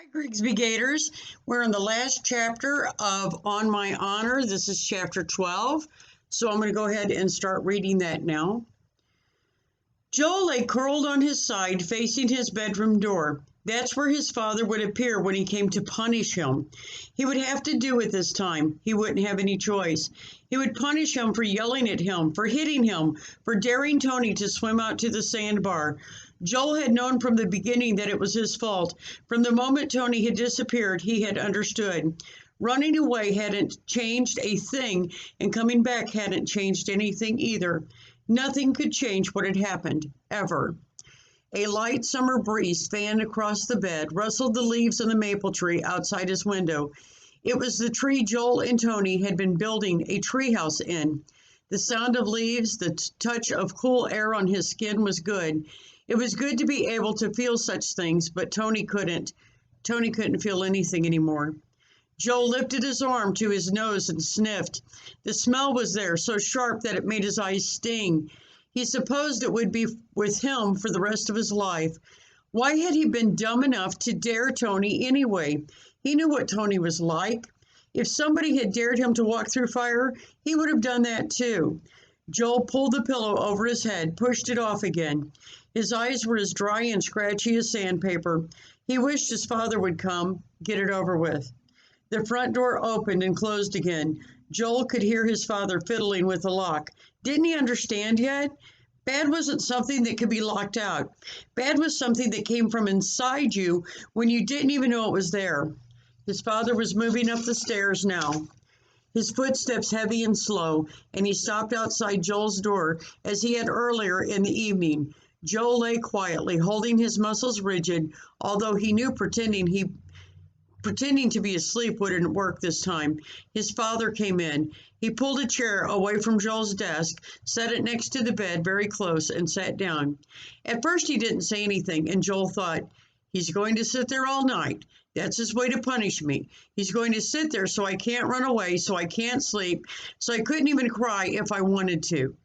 Hi, Grigsby Gators. We're in the last chapter of On My Honor. This is chapter 12. So I'm going to go ahead and start reading that now. Joel lay curled on his side, facing his bedroom door. That's where his father would appear when he came to punish him. He would have to do it this time. He wouldn't have any choice. He would punish him for yelling at him, for hitting him, for daring Tony to swim out to the sandbar. Joel had known from the beginning that it was his fault. From the moment Tony had disappeared, he had understood. Running away hadn't changed a thing, and coming back hadn't changed anything either. Nothing could change what had happened, ever. A light summer breeze fanned across the bed, rustled the leaves on the maple tree outside his window. It was the tree Joel and Tony had been building a treehouse in. The sound of leaves, the touch of cool air on his skin was good. It was good to be able to feel such things, but Tony couldn't. Tony couldn't feel anything anymore. Joel lifted his arm to his nose and sniffed. The smell was there, so sharp that it made his eyes sting. He supposed it would be with him for the rest of his life. Why had he been dumb enough to dare Tony anyway? He knew what Tony was like. If somebody had dared him to walk through fire, he would have done that too. Joel pulled the pillow over his head, pushed it off again. His eyes were as dry and scratchy as sandpaper. He wished his father would come, get it over with. The front door opened and closed again. Joel could hear his father fiddling with the lock. Didn't he understand yet? Bad wasn't something that could be locked out. Bad was something that came from inside you when you didn't even know it was there. His father was moving up the stairs now, his footsteps heavy and slow, and he stopped outside Joel's door as he had earlier in the evening. Joel lay quietly, holding his muscles rigid, although he knew pretending to be asleep wouldn't work this time. His father came in. He pulled a chair away from Joel's desk, set it next to the bed very close, and sat down. At first he didn't say anything, and Joel thought, he's going to sit there all night. That's his way to punish me. He's going to sit there so I can't run away, so I can't sleep, so I couldn't even cry if I wanted to.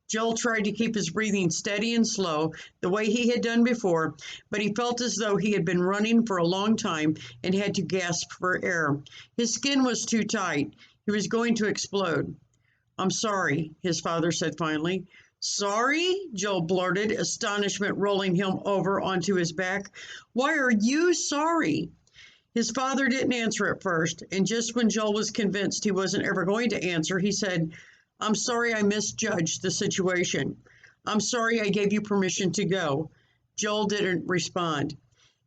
Joel tried to keep his breathing steady and slow, the way he had done before, but he felt as though he had been running for a long time and had to gasp for air. His skin was too tight. He was going to explode. "I'm sorry," his father said finally. "Sorry?" Joel blurted, astonishment rolling him over onto his back. "Why are you sorry?" His father didn't answer at first, and just when Joel was convinced he wasn't ever going to answer, he said, "I'm sorry I misjudged the situation. I'm sorry I gave you permission to go." Joel didn't respond.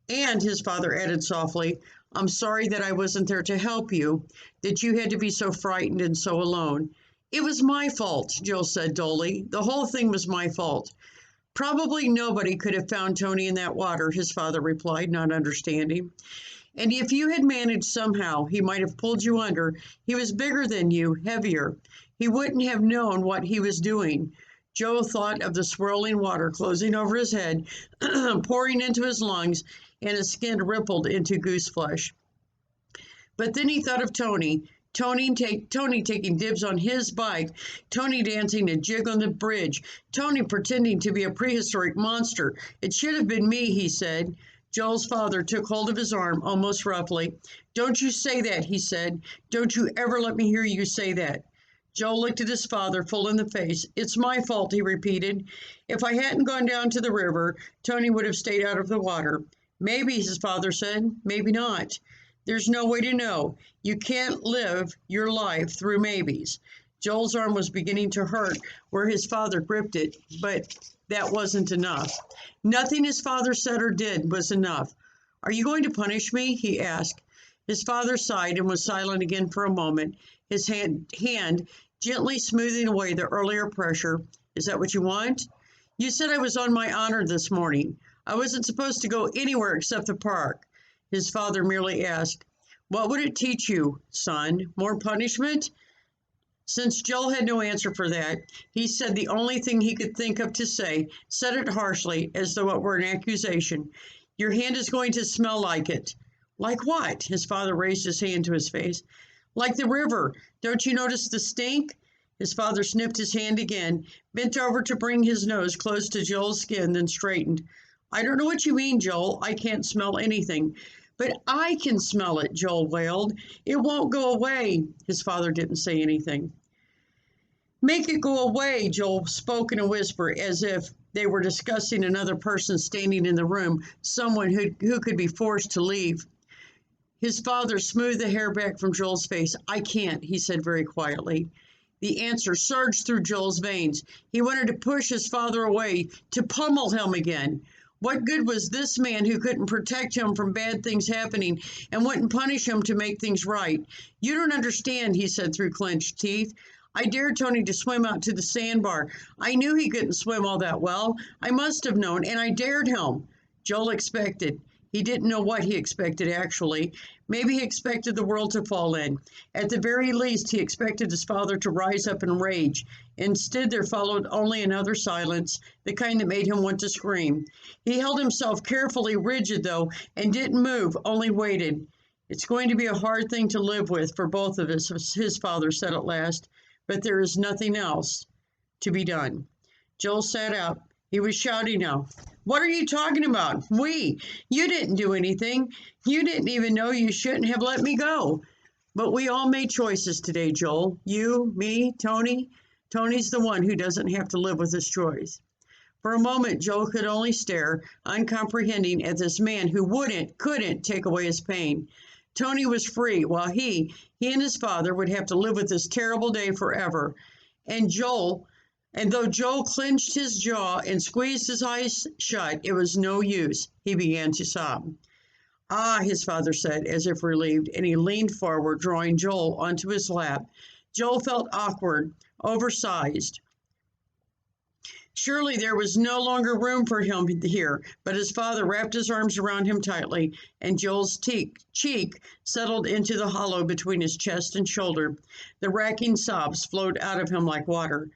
"And," his father added softly, "I'm sorry that I wasn't there to help you, that you had to be so frightened and so alone." "It was my fault," Joel said dully. "The whole thing was my fault." "Probably nobody could have found Tony in that water," his father replied, not understanding. "And if you had managed somehow, he might have pulled you under. He was bigger than you, heavier. He wouldn't have known what he was doing." Joe thought of the swirling water closing over his head, pouring into his lungs, and his skin rippled into goose flesh. But then he thought of Tony. Tony taking dibs on his bike, Tony dancing a jig on the bridge, Tony pretending to be a prehistoric monster. "It should have been me," he said. Joel's father took hold of his arm almost roughly. "Don't you say that," he said. "Don't you ever let me hear you say that." Joel looked at his father full in the face. "It's my fault," he repeated. "If I hadn't gone down to the river, Tony would have stayed out of the water." "Maybe," his father said. "Maybe not. There's no way to know. You can't live your life through maybes." Joel's arm was beginning to hurt where his father gripped it, but that wasn't enough. Nothing his father said or did was enough. "Are you going to punish me?" he asked. His father sighed and was silent again for a moment, his hand gently smoothing away the earlier pressure. "Is that what you want?" "You said I was on my honor this morning. I wasn't supposed to go anywhere except the park." His father merely asked, "What would it teach you, son? More punishment?" Since Joel had no answer for that, he said the only thing he could think of to say, said it harshly, as though it were an accusation. "Your hand is going to smell like it." "Like what?" His father raised his hand to his face. "Like the river. Don't you notice the stink?" His father sniffed his hand again, bent over to bring his nose close to Joel's skin, then straightened. "I don't know what you mean, Joel. I can't smell anything. But I can smell it, Joel wailed. It won't go away. His father didn't say anything. Make it go away, Joel spoke in a whisper, as if they were discussing another person standing in the room, someone who could be forced to leave. His father smoothed the hair back from Joel's face. I can't, he said very quietly. The answer surged through Joel's veins. He wanted to push his father away, to pummel him again. What good was this man who couldn't protect him from bad things happening and wouldn't punish him to make things right? You don't understand, he said through clenched teeth. I dared Tony to swim out to the sandbar. I knew he couldn't swim all that well. I must have known, and I dared him. Joel expected. He didn't know what he expected, actually. Maybe he expected the world to fall in. At the very least, he expected his father to rise up in rage. Instead, there followed only another silence, the kind that made him want to scream. He held himself carefully rigid, though, and didn't move, only waited. It's going to be a hard thing to live with for both of us, his father said at last, but there is nothing else to be done. Joel sat up. He was shouting now. What are you talking about? We. You didn't do anything. You didn't even know you shouldn't have let me go. But we all made choices today, Joel. You, me, Tony. Tony's the one who doesn't have to live with his choice. For a moment, Joel could only stare, uncomprehending, at this man who couldn't take away his pain. Tony was free, while he and his father would have to live with this terrible day forever. And though Joel clenched his jaw and squeezed his eyes shut, it was no use. He began to sob. Ah, his father said, as if relieved, and he leaned forward, drawing Joel onto his lap. Joel felt awkward, oversized. Surely there was no longer room for him here, but his father wrapped his arms around him tightly, and Joel's cheek settled into the hollow between his chest and shoulder. The racking sobs flowed out of him like water.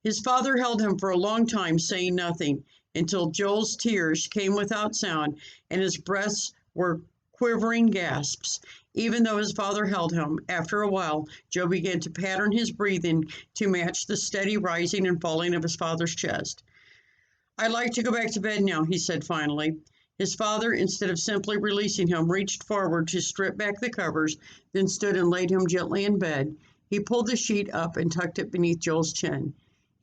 His father held him for a long time, saying nothing, until Joel's tears came without sound, and his breaths were quivering gasps. Even though his father held him, after a while, Joe began to pattern his breathing to match the steady rising and falling of his father's chest. I'd like to go back to bed now, he said finally. His father, instead of simply releasing him, reached forward to strip back the covers, then stood and laid him gently in bed. He pulled the sheet up and tucked it beneath Joel's chin.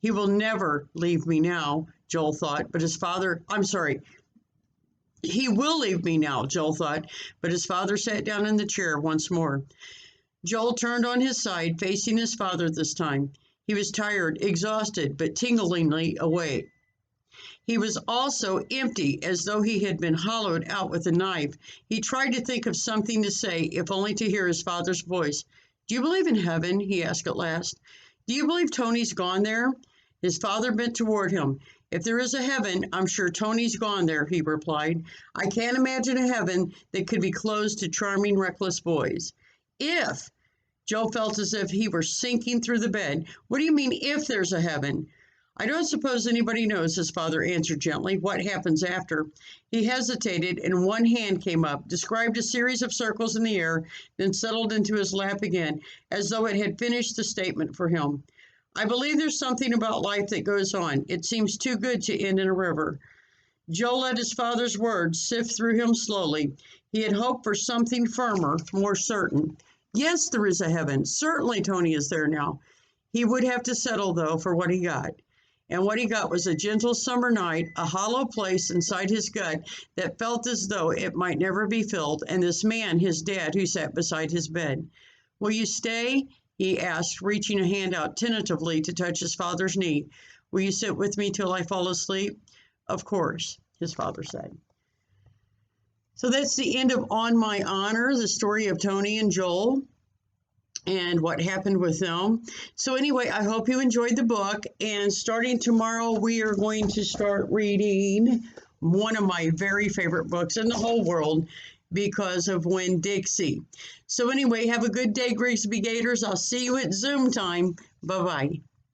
He will never leave me now, Joel thought, but his father, He will leave me now, Joel thought, but his father sat down in the chair once more. Joel turned on his side, facing his father this time. He was tired, exhausted, but tinglingly awake. He was also empty, as though he had been hollowed out with a knife. He tried to think of something to say, if only to hear his father's voice. Do you believe in heaven? He asked at last. Do you believe Tony's gone there? His father bent toward him. If there is a heaven, I'm sure Tony's gone there, he replied. I can't imagine a heaven that could be closed to charming, reckless boys. If, Joe felt as if he were sinking through the bed. What do you mean, if there's a heaven? I don't suppose anybody knows, his father answered gently, what happens after. He hesitated, and one hand came up, described a series of circles in the air, then settled into his lap again, as though it had finished the statement for him. I believe there's something about life that goes on. It seems too good to end in a river. Joe let his father's words sift through him slowly. He had hoped for something firmer, more certain. Yes, there is a heaven. Certainly Tony is there now. He would have to settle, though, for what he got. And what he got was a gentle summer night, a hollow place inside his gut that felt as though it might never be filled, and this man, his dad, who sat beside his bed. Will you stay? He asked, reaching a hand out tentatively to touch his father's knee. Will you sit with me till I fall asleep? Of course, his father said. So that's the end of On My Honor, the story of Tony and Joel and what happened with them. So anyway, I hope you enjoyed the book. And starting tomorrow, we are going to start reading one of my very favorite books in the whole world, Because of Winn-Dixie. So anyway, have a good day, Grigsby Gators. I'll see you at Zoom time. Bye-bye.